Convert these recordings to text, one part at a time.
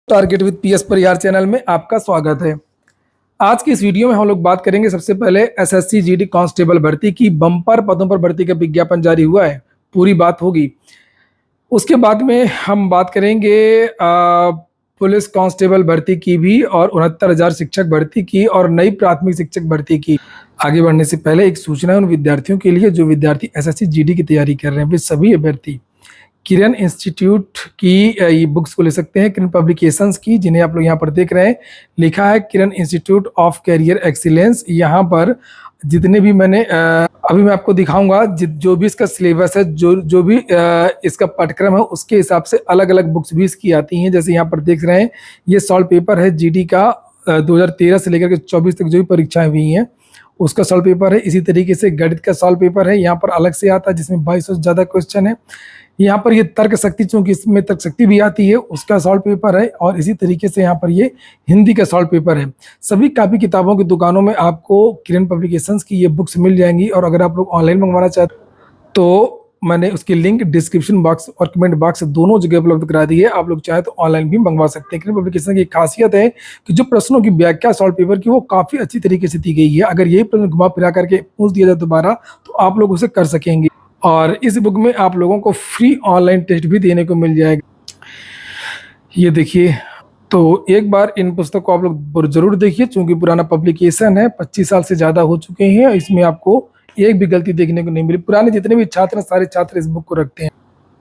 Target with PS Parihar channel में आपका स्वागत है। आज की इस वीडियो में हम लोग बात करेंगे सबसे पहले एसएससी जीडी कांस्टेबल भर्ती की बम्पर पदों पर भर्ती का विज्ञापन जारी हुआ है, पूरी बात होगी। उसके बाद में हम बात करेंगे पुलिस कांस्टेबल भर्ती की भी और 69,000 शिक्षक भर्ती की और नई प्राथमिक शिक्षक भर्ती की। आगे बढ़ने से पहले एक सूचना है उन विद्यार्थियों के लिए जो विद्यार्थी एसएससी जीडी की तैयारी कर रहे हैं। वे सभी अभ्यर्थी किरण इंस्टीट्यूट की ये बुक्स को ले सकते हैं, किरण पब्लिकेशंस की, जिन्हें आप लोग यहाँ पर देख रहे हैं। लिखा है किरण इंस्टीट्यूट ऑफ कैरियर एक्सीलेंस। यहाँ पर जितने भी मैंने अभी मैं आपको दिखाऊंगा जो भी इसका सिलेबस है, जो भी इसका पाठ्यक्रम है, उसके हिसाब से अलग अलग बुक्स भी इसकी आती हैं। जैसे यहाँ पर देख रहे हैं ये सॉल्व पेपर है जीडी का 2013 से लेकर के 24 तक जो भी परीक्षाएं हुई हैं उसका सॉल्व पेपर है। इसी तरीके से गणित का सॉल्व पेपर है, यहाँ पर अलग से आता है जिसमें 2200 से ज़्यादा क्वेश्चन है। यहाँ पर ये तर्क शक्ति, चूंकि इसमें तर्क शक्ति भी आती है, उसका सॉल्व पेपर है। और इसी तरीके से यहाँ पर ये हिंदी का सॉल्व पेपर है। सभी कापी किताबों की दुकानों में आपको किरण पब्लिकेशंस की ये बुक्स मिल जाएंगी। और अगर आप लोग ऑनलाइन मंगवाना चाहते तो मैंने उसकी लिंक डिस्क्रिप्शन बॉक्स और कमेंट बॉक्स दोनों जगह उपलब्ध करा दी है। आप लोग चाहे तो ऑनलाइन भी मंगवा सकते हैं। किरण पब्लिकेशन की खासियत है कि जो प्रश्नों की व्याख्या सॉल्व पेपर की वो काफ़ी अच्छी तरीके से दी गई है। अगर यही प्रश्न घुमा फिरा करके पूछ दिया जाए दोबारा तो आप लोग उसे कर सकेंगे। और इस बुक में आप लोगों को फ्री ऑनलाइन टेस्ट भी देने को मिल जाएगा। ये देखिए, तो एक बार इन पुस्तक को आप लोग जरूर देखिए, चूंकि पुराना पब्लिकेशन है, 25 साल से ज़्यादा हो चुके हैं। इसमें आपको एक भी गलती देखने को नहीं मिली। पुराने जितने भी छात्र हैं सारे छात्र इस बुक को रखते हैं।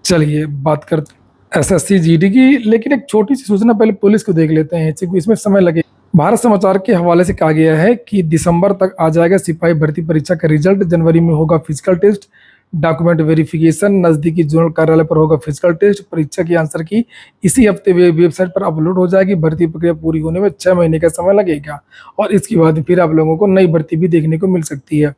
चलिए बात करते हैं एसएससी जीडी की, लेकिन एक छोटी सी सूचना पहले पुलिस को देख लेते हैं क्योंकि इसमें समय लगे। भारत समाचार के हवाले से कहा गया है कि दिसंबर तक आ जाएगा सिपाही भर्ती परीक्षा का रिजल्ट। जनवरी में होगा फिजिकल टेस्ट, डॉक्यूमेंट वेरिफिकेशन, नजदीकी जोनल कार्यालय पर होगा फिजिकल टेस्ट। परीक्षा की आंसर की इसी हफ्ते वेबसाइट पर अपलोड हो जाएगी। भर्ती प्रक्रिया पूरी होने में 6 महीने का समय लगेगा और इसके बाद फिर आप लोगों को नई भर्ती भी देखने को मिल सकती है।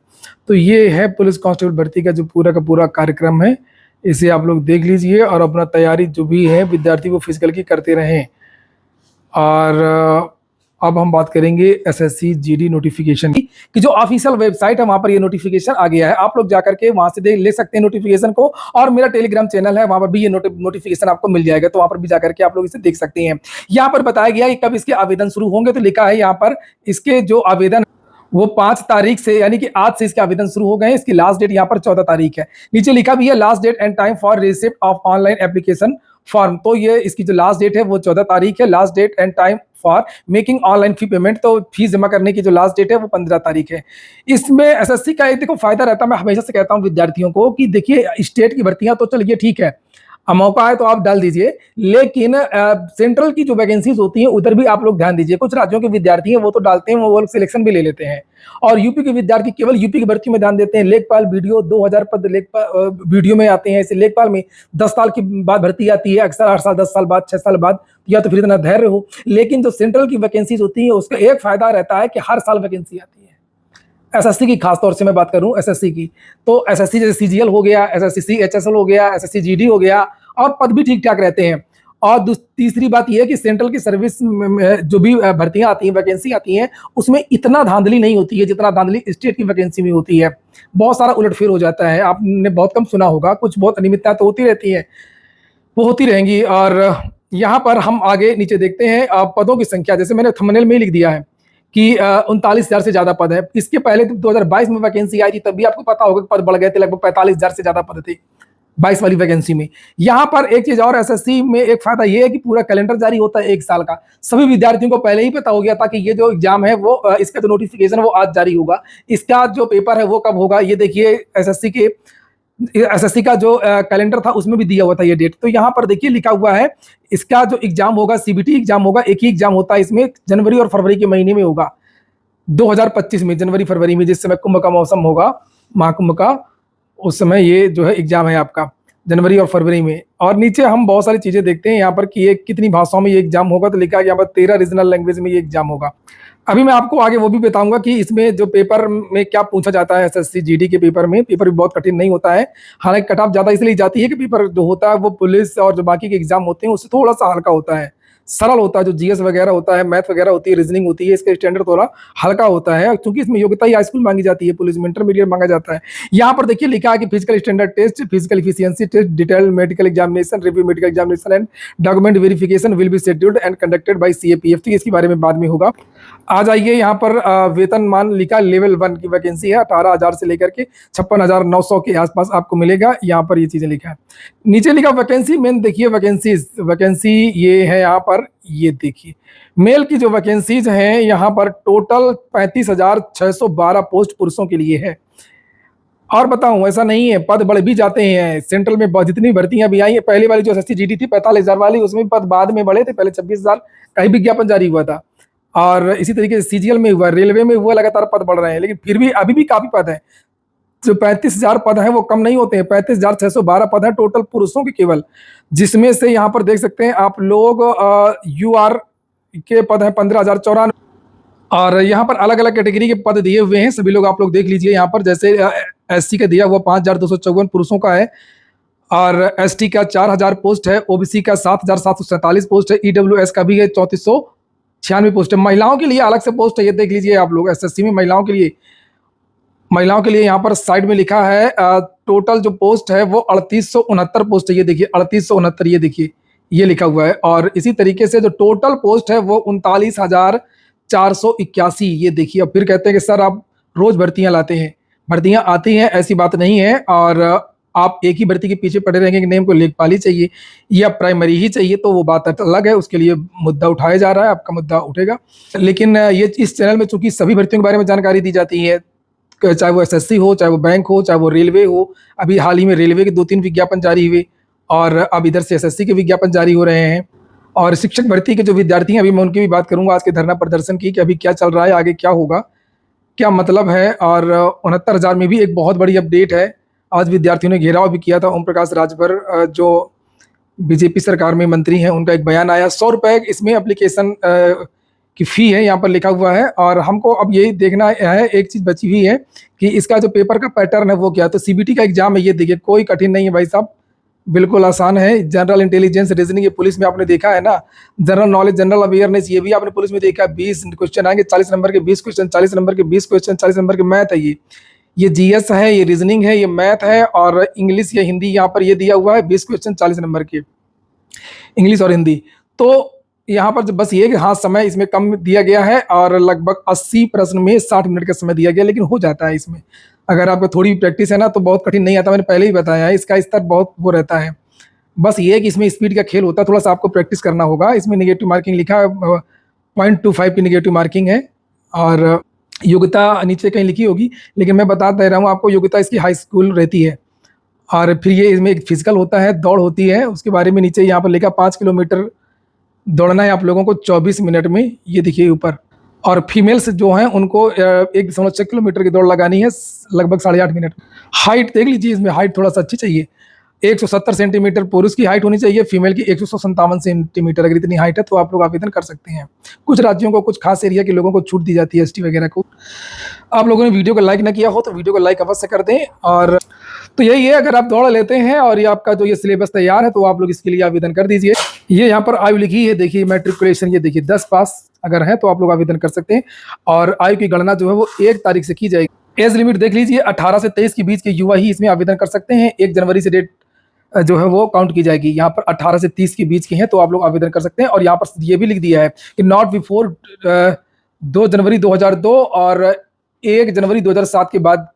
तो ये है पुलिस कांस्टेबल भर्ती का जो पूरा का पूरा कार्यक्रम है, इसे आप लोग देख लीजिए और अपना तैयारी जो भी है विद्यार्थी वो फिजिकल की करते रहें। और अब हम बात करेंगे एसएससी जीडी नोटिफिकेशन की कि जो ऑफिशियल वेबसाइट है वहां पर ये नोटिफिकेशन आ गया है। आप लोग जाकर के वहां से ले सकते हैं नोटिफिकेशन को। और मेरा टेलीग्राम चैनल है, वहां पर भी ये नोटिफिकेशन आपको मिल जाएगा, तो वहां पर भी जाकर के आप लोग इसे देख सकते हैं। यहाँ पर बताया गया कि कब इसके आवेदन शुरू होंगे, तो लिखा है यहाँ पर इसके जो आवेदन वो 5 तारीख से, यानी कि आज से इसके आवेदन शुरू हो गए हैं। इसकी लास्ट डेट यहाँ पर 14 तारीख है। नीचे लिखा भी है last date and time for receipt of online application form. तो ये इसकी जो लास्ट डेट है वो 14 तारीख है। Last date and time for making online fee payment, तो फीस जमा करने की जो लास्ट डेट है वो 15 तारीख है। इसमें एसएससी का एक देखो फायदा रहता है, मैं हमेशा से कहता हूँ विद्यार्थियों को कि देखिए स्टेट की भर्तियां तो चलिए ठीक है, मौका है तो आप डाल दीजिए, लेकिन सेंट्रल की जो वैकेंसीज होती हैं उधर भी आप लोग ध्यान दीजिए। कुछ राज्यों के विद्यार्थी हैं वो तो डालते हैं, वो लोग सिलेक्शन भी ले लेते हैं। और यूपी के विद्यार्थी केवल यूपी की भर्ती में ध्यान देते हैं। लेखपाल वीडियो 2000 पद लेखपाल वीडियो में आते हैं। ऐसे लेखपाल में 10 साल की बाद भर्ती आती है, अक्सर 8 साल 10 साल बाद 6 साल बाद, या तो फिर इतना धैर्य हो। लेकिन जो सेंट्रल की वैकेंसीज होती है उसका एक फायदा रहता है कि हर साल वैकेंसी आती है। एसएससी की खासतौर से मैं बात करूं एसएससी की, तो एसएससी जैसे सीजीएल हो गया, एसएससी सीएचएसएल हो गया, एसएससी जीडी हो गया, और पद भी ठीक ठाक रहते हैं। और तीसरी बात यह है कि सेंट्रल की सर्विस में जो भी भर्तियां आती हैं, वैकेंसी आती हैं, उसमें इतना धांधली नहीं होती है जितना धांधली स्टेट की वैकेंसी में होती है। बहुत सारा उलटफेर हो जाता है, आपने बहुत कम सुना होगा। कुछ बहुत अनियमितता तो होती रहती है, वो होती रहेंगी। और यहाँ पर हम आगे नीचे देखते हैं पदों की संख्या, जैसे मैंने थंबनेल में ही लिख दिया है कि 39,000 से ज्यादा पद है। इसके पहले 2022 में वैकेंसी आई थी, तब भी आपको पता होगा कि पद बढ़ गए थे, लगभग 45,000 से ज्यादा पद थे 22 वाली वैकेंसी में। यहाँ पर एक चीज और, एसएससी में एक फायदा ये है कि पूरा कैलेंडर जारी होता है 1 साल का। सभी विद्यार्थियों को पहले ही पता हो गया था कि ये जो एग्जाम है वो इसका जो नोटिफिकेशन वो आज जारी होगा। इसका जो पेपर है वो कब होगा, ये देखिए एसएससी का जो कैलेंडर था उसमें भी दिया हुआ था ये डेट। तो यहाँ पर देखिए लिखा हुआ है इसका जो एग्जाम होगा, सीबीटी एग्जाम होगा, एक ही एग्जाम होता है इसमें, जनवरी और फरवरी के महीने में होगा, 2025 में, जनवरी फरवरी में, जिस समय कुंभ का मौसम होगा, महाकुंभ का, उस समय ये जो है एग्जाम है आपका जनवरी और फरवरी में। और नीचे हम बहुत सारी चीजें देखते हैं यहाँ पर कि ये कितनी भाषाओं में ये एग्जाम होगा, तो लिखा है यहाँ पर 13 रीजनल लैंग्वेज में ये एग्जाम होगा। अभी मैं आपको आगे वो भी बताऊंगा कि इसमें जो पेपर में क्या पूछा जाता है। एसएससी जीडी के पेपर में, पेपर भी बहुत कठिन नहीं होता है, हालांकि कट ऑफ ज्यादा इसलिए जाती है कि पेपर जो होता है वो पुलिस और जो बाकी के एग्जाम होते हैं उससे थोड़ा सा हल्का होता है, सरल होता है, जो जीएस वगैरह होता है, मैथ वगैरह होती है, रीजनिंग होती है, इसका स्टैंडर्ड थोड़ा हल्का होता है, क्योंकि इसमें योग्यता ही हाई स्कूल मांगी जाती है, पुलिस में इंटरमीडिएट मांगा जाता है। यहाँ पर देखिए लिखा है कि physical standard test, physical efficiency test, detailed medical examination, review medical examination and document verification will be scheduled and conducted by CAPF. तो इसके बारे में बाद में होगा। आ जाइए, यहाँ पर वेतनमान लिखा, लेवल 1 की वैकेंसी है, 18,000 से लेकर के 56,900 के आसपास आपको मिलेगा। यहाँ पर ये चीजें लिखा है। नीचे लिखा वैकेंसी मेन, देखिए वैकेंसी ये है यहाँ पर, ये देखिए मेल की जो वैकेंसीज हैं यहाँ पर टोटल 35,612 पोस्ट पुरुषों के लिए है। और बताऊं, ऐसा नहीं है, पद बढ़ भी जाते हैं। सेंट्रल में जितनी भर्तियां भी आई है, पहली वाली जो एसएससी जीडी थी 45,000 वाली, उसमें पद बाद में बढ़े थे, पहले 26,000 का ही विज्ञापन जारी हुआ था। और इसी तरीके से सीजीएल में हुआ, रेलवे में हुआ, लगातार पद बढ़ रहे हैं, लेकिन फिर भी अभी भी काफी पद है। जो 35,000 पद हैं वो कम नहीं होते हैं। 35,612 पद हैं टोटल पुरुषों के केवल, जिसमें से यहाँ पर देख सकते हैं आप लोग यूआर के पद हैं 15,094, और यहाँ पर अलग अलग कैटेगरी के पद दिए हुए हैं, सभी लोग आप लोग देख लीजिए। यहाँ पर जैसे एससी का दिया हुआ 5,254 पुरुषों का है, और एसटी का 4,000 पोस्ट है, ओबीसी का 7,747 पोस्ट है, ईडब्ल्यूएस का भी है 3,496 पोस्ट है। महिलाओं के लिए अलग से पोस्ट है, ये देख लीजिए आप लोग। एसएससी में महिलाओं के लिए यहाँ पर साइड में लिखा है टोटल जो पोस्ट है वो 3,869 पोस्ट है, ये देखिए 3,869, ये देखिए ये लिखा हुआ है। और इसी तरीके से जो टोटल पोस्ट है वो 39,481, ये देखिए। अब फिर कहते हैं कि सर आप रोज भर्तियां लाते हैं, भर्तियां आती हैं, ऐसी बात नहीं है। और आप एक ही भर्ती के पीछे पड़े रहेंगे कि नेम को लेखपाल ही चाहिए या प्राइमरी ही चाहिए, तो वो बात अलग है, उसके लिए मुद्दा उठाया जा रहा है, आपका मुद्दा उठेगा। लेकिन ये इस चैनल में चूंकि सभी भर्तियों के बारे में जानकारी दी जाती है, चाहे वो एसएससी हो, चाहे वो बैंक हो, चाहे वो रेलवे हो। अभी हाल ही में रेलवे के 2-3 विज्ञापन जारी हुए, और अब इधर से एसएससी के विज्ञापन जारी हो रहे हैं। और शिक्षक भर्ती के जो विद्यार्थी हैं, अभी मैं उनकी भी बात करूंगा, आज के धरना प्रदर्शन की, कि अभी क्या चल रहा है, आगे क्या होगा, क्या मतलब है। और 69,000 में भी एक बहुत बड़ी अपडेट है। आज विद्यार्थियों ने घेराव भी किया था। ओम प्रकाश राजभर जो बीजेपी सरकार में मंत्री हैं, उनका एक बयान आया। 100 रुपए इसमें एप्लीकेशन की फी है, यहाँ पर लिखा हुआ है। और हमको अब यही देखना है, एक चीज बची हुई है कि इसका जो पेपर का पैटर्न है वो क्या है। तो सीबीटी का एग्जाम है, ये देखिए, कोई कठिन नहीं है भाई साहब, बिल्कुल आसान है। जनरल इंटेलिजेंस, रीजनिंग, ये पुलिस में आपने देखा है ना। जनरल नॉलेज, जनरल अवेयरनेस, ये भी आपने पुलिस में देखा है। 20 क्वेश्चन आएंगे, 40 नंबर के 20 क्वेश्चन, 40 नंबर के 20 क्वेश्चन, 40 नंबर के मैथ है। ये जीएस है, ये रीजनिंग है, ये मैथ है, और इंग्लिश या हिंदी यहाँ पर ये दिया हुआ है 20 क्वेश्चन 40 नंबर के, इंग्लिश और हिंदी। तो यहाँ पर बस ये कि हाँ, समय इसमें कम दिया गया है, और लगभग 80 प्रश्न में 60 मिनट का समय दिया गया, लेकिन हो जाता है इसमें। अगर आपको थोड़ी प्रैक्टिस है ना तो बहुत कठिन नहीं आता। मैंने पहले ही बताया है, इसका स्तर बहुत वो रहता है। बस ये कि इसमें स्पीड का खेल होता है, थोड़ा सा आपको प्रैक्टिस करना होगा। इसमें नेगेटिव मार्किंग लिखा है, 0.25 की नेगेटिव मार्किंग है, और योग्यता नीचे कहीं लिखी होगी, लेकिन मैं बता दे रहा हूँ आपको, योग्यता इसकी हाई स्कूल रहती है। और फिर ये इसमें एक फिजिकल होता है, दौड़ होती है, उसके बारे में नीचे यहाँ पर लिखा 5 किलोमीटर दौड़ना है आप लोगों को 24 मिनट में, ये देखिए ऊपर। और फीमेल्स जो हैं उनको 1.6 किलोमीटर की दौड़ लगानी है लगभग 8.5 मिनट। हाइट देख लीजिए, इसमें हाइट थोड़ा सा अच्छी चाहिए। 170 सेंटीमीटर पुरुष की हाइट होनी चाहिए, फीमेल की 157 सेंटीमीटर। अगर इतनी हाइट है तो आप लोग आवेदन कर सकते हैं। कुछ राज्यों को, कुछ खास एरिया के लोगों को छूट दी जाती है, एसटी वगैरह को। आप लोगों ने वीडियो को लाइक ना किया हो तो वीडियो को लाइक अवश्य कर दें। और तो यही है, अगर आप दौड़ लेते हैं और ये आपका जो ये सिलेबस तैयार है तो आप लोग इसके लिए आवेदन कर दीजिए। ये यहाँ पर आयु लिखी है, देखिए मैट्रिकुलेशन, ये देखिए 10 पास अगर है तो आप लोग आवेदन कर सकते हैं। और आयु की गणना जो है वो 1 तारीख से की जाएगी। एज लिमिट देख लीजिए, 18 से 23 के बीच के युवा ही इसमें आवेदन कर सकते हैं। 1 जनवरी से डेट जो है वो काउंट की जाएगी। यहाँ पर 18 से 30 के बीच के हैं तो आप लोग आवेदन कर सकते हैं। और यहाँ पर ये भी लिख दिया है कि नॉट बिफोर 2 जनवरी 2002 और 1 जनवरी 2007 के बाद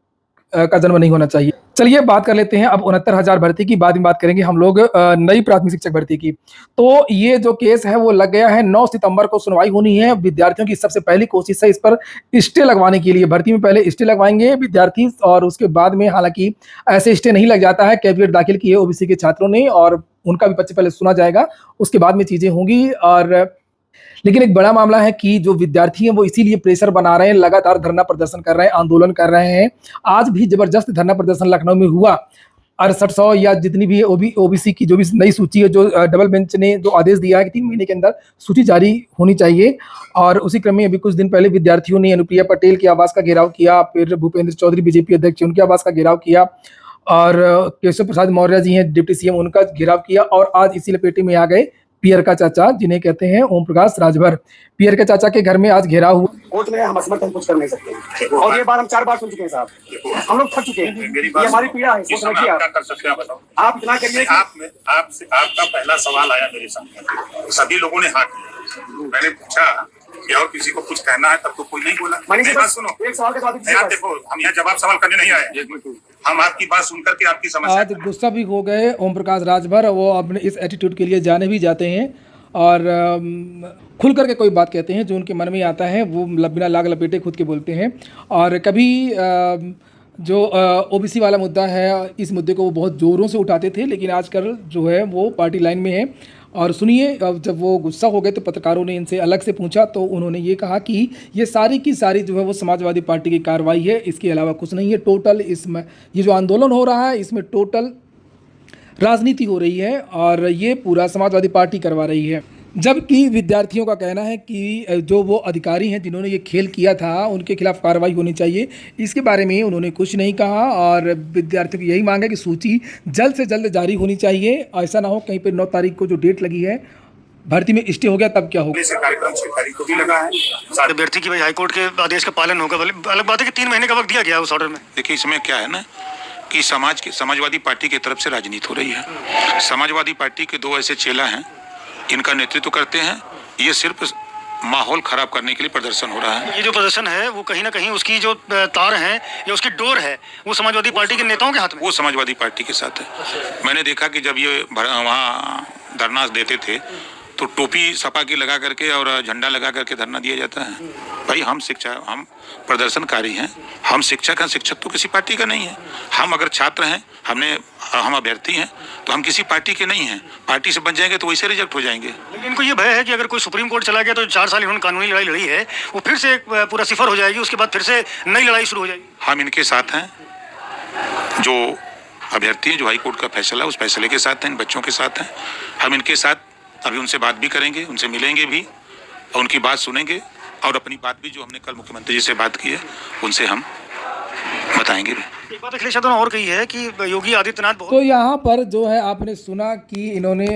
का जन्म नहीं होना चाहिए। चलिए बात कर लेते हैं अब 69,000 भर्ती की, बाद में बात करेंगे हम लोग नई प्राथमिक शिक्षक भर्ती की। तो ये जो केस है वो लग गया है, 9 सितंबर को सुनवाई होनी है। विद्यार्थियों की सबसे पहली कोशिश है इस पर स्टे लगवाने के लिए। भर्ती में पहले स्टे लगवाएंगे विद्यार्थी, और उसके बाद में, हालांकि ऐसे स्टे नहीं लग जाता है, कैविएट दाखिल किए ओबीसी के छात्रों ने, और उनका भी पहले सुना जाएगा, उसके बाद में चीजें होंगी। और लेकिन एक बड़ा मामला है कि जो विद्यार्थी हैं वो इसीलिए प्रेशर बना रहे हैं, लगातार धरना प्रदर्शन कर रहे हैं, आंदोलन कर रहे हैं। आज भी जबरदस्त धरना प्रदर्शन लखनऊ में हुआ। 6800 या जितनी भी ओबीसी की जो भी नई सूची है, जो डबल बेंच ने जो आदेश दिया है कि 3 महीने के अंदर सूची जारी होनी चाहिए। और उसी क्रम में अभी कुछ दिन पहले विद्यार्थियों ने अनुप्रिया पटेल के आवास का घेराव किया, फिर भूपेंद्र चौधरी बीजेपी अध्यक्ष उनके आवास का घेराव किया, और केशव प्रसाद मौर्य जी हैं डिप्टी सीएम, उनका घेराव किया। और आज इसी लपेटे में आ गए पियर का चाचा, जिन्हें कहते हैं ओम प्रकाश राजभर। पियर के चाचा के घर में आज घेराव हुआ। कोर्ट में हम समर्थन कुछ कर नहीं सकते और ये बात हम 4 बार सुन चुके हैं साहब, हम लोग थक चुके हैं। ये हमारी पीड़ा है, समझिए आप। कर सकते हैं बताओ। आप इतना करिए कि आपसे आपका पहला सवाल आया मेरे सामने, सभी लोगों ने हाँ किया। मैंने पूछा कि और किसी को कुछ कहना है, तब तो कोई नहीं बोला। मनीष बात जी, सुनो, एक सवाल के साथ यार देखो, हम यहाँ जवाब सवाल करने नहीं आए, हम आपकी बात सुनकर के आपकी समस्या। आज गुस्सा भी हो गए ओम प्रकाश राजभर। वो अपने इस एटीट्यूड के लिए जाने भी जाते हैं और खुल करके कोई बात कहते हैं जो उनके मन में आता है, वो बिना लाग लपेटे खुद के बोलते हैं। और कभी जो ओबीसी वाला मुद्दा है, इस मुद्दे को वो बहुत ज़ोरों से उठाते थे, लेकिन आजकल जो है वो पार्टी लाइन में है। और सुनिए, जब वो गुस्सा हो गए तो पत्रकारों ने इनसे अलग से पूछा तो उन्होंने ये कहा कि ये सारी की सारी जो है वो समाजवादी पार्टी की कार्रवाई है, इसके अलावा कुछ नहीं है। टोटल इसमें ये जो आंदोलन हो रहा है, इसमें टोटल राजनीति हो रही है और ये पूरा समाजवादी पार्टी करवा रही है। जबकि विद्यार्थियों का कहना है कि जो वो अधिकारी हैं जिन्होंने ये खेल किया था, उनके खिलाफ कार्रवाई होनी चाहिए। इसके बारे में उन्होंने कुछ नहीं कहा और विद्यार्थियों की यही मांग है कि सूची जल्द से जल्द जारी होनी चाहिए। ऐसा ना हो कहीं पे 9 तारीख को जो डेट लगी है भर्ती में स्टे हो गया तब क्या होगा। कार्यक्रम 6 तारीख को भी लगा है। अभ्यर्थी की भाई हाईकोर्ट के आदेश का पालन होगा, अलग बात है कि 3 महीने का वक्त दिया गया उस ऑर्डर में। देखिए, इसमें क्या है ना कि समाजवादी पार्टी की तरफ से राजनीति हो रही है। समाजवादी पार्टी के 2 ऐसे चेला हैं, इनका नेतृत्व करते हैं। ये सिर्फ माहौल खराब करने के लिए प्रदर्शन हो रहा है। ये जो प्रदर्शन है वो कहीं ना कहीं उसकी जो तार है या उसकी डोर है वो समाजवादी पार्टी के नेताओं के हाथ में, वो समाजवादी पार्टी के साथ है। मैंने देखा कि जब ये वहाँ धरना देते थे तो टोपी सपा की लगा करके और झंडा लगा करके धरना दिया जाता है। भाई हम प्रदर्शनकारी हैं, हम शिक्षक हैं, शिक्षक तो किसी पार्टी का नहीं है। हम अगर छात्र हैं, हम अभ्यर्थी हैं, तो हम किसी पार्टी के नहीं हैं। पार्टी से बन जाएंगे तो वैसे रिजेक्ट हो जाएंगे। लेकिन इनको ये भय है कि अगर कोई सुप्रीम कोर्ट चला गया तो 4 साल इन्होंने कानूनी लड़ाई लड़ी है, वो फिर से पूरा सिफर हो जाएगी, उसके बाद फिर से नई लड़ाई शुरू हो जाएगी। हम इनके साथ हैं, जो अभ्यर्थी हैं, जो हाईकोर्ट का फैसला उस फैसले के साथ हैं, इन बच्चों के साथ हैं। हम इनके साथ अभी उनसे बात भी करेंगे, उनसे मिलेंगे भी और उनकी बात सुनेंगे और अपनी बात भी जो हमने कल मुख्यमंत्री जी से बात की है उनसे हम बताएंगे भी। एक बात अखिलेश यादव ने और कही है कि योगी आदित्यनाथ तो यहाँ पर जो है आपने सुना कि इन्होंने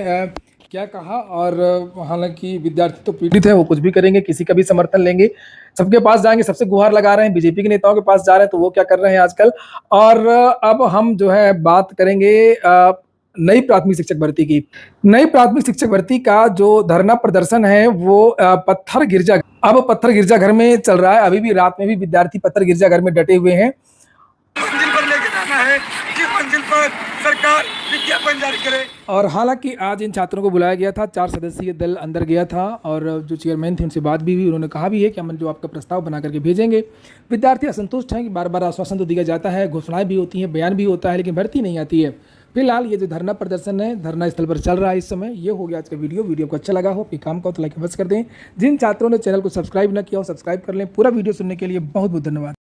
क्या कहा। और हालांकि विद्यार्थी तो पीड़ित है, वो कुछ भी करेंगे, किसी का भी समर्थन लेंगे, सबके पास जाएंगे, सबसे गुहार लगा रहे हैं। बीजेपी के नेताओं के पास जा रहे हैं तो वो क्या कर रहे हैं आजकल। और अब हम जो है बात करेंगे नई प्राथमिक शिक्षक भर्ती की। नई प्राथमिक शिक्षक भर्ती का जो धरना प्रदर्शन है वो पत्थर गिरजाघर में चल रहा है। अभी भी रात में भी विद्यार्थी पत्थर गिरजाघर में डटे हुए हैं। मंजिल पर लेके जाना है, जिस मंजिल पर सरकार विज्ञापन जारी करे। और हालांकि आज इन छात्रों को बुलाया गया था, 4 सदस्यीय दल अंदर गया था और जो चेयरमैन थे उनसे बात भी हुई। उन्होंने कहा भी है कि हम जो आपका प्रस्ताव बना करके भेजेंगे। विद्यार्थी असंतुष्ट हैं कि बार बार आश्वासन तो दिया जाता है, घोषणाएं भी होती हैं, बयान भी होता है, लेकिन भर्ती नहीं आती है। फिलहाल ये जो धरना प्रदर्शन है धरना स्थल पर चल रहा है इस समय। ये हो गया आज का वीडियो को अच्छा लगा हो, काम का तो लाइक बस कर दें। जिन छात्रों ने चैनल को सब्सक्राइब न किया हो सब्सक्राइब कर लें। पूरा वीडियो सुनने के लिए बहुत बहुत धन्यवाद।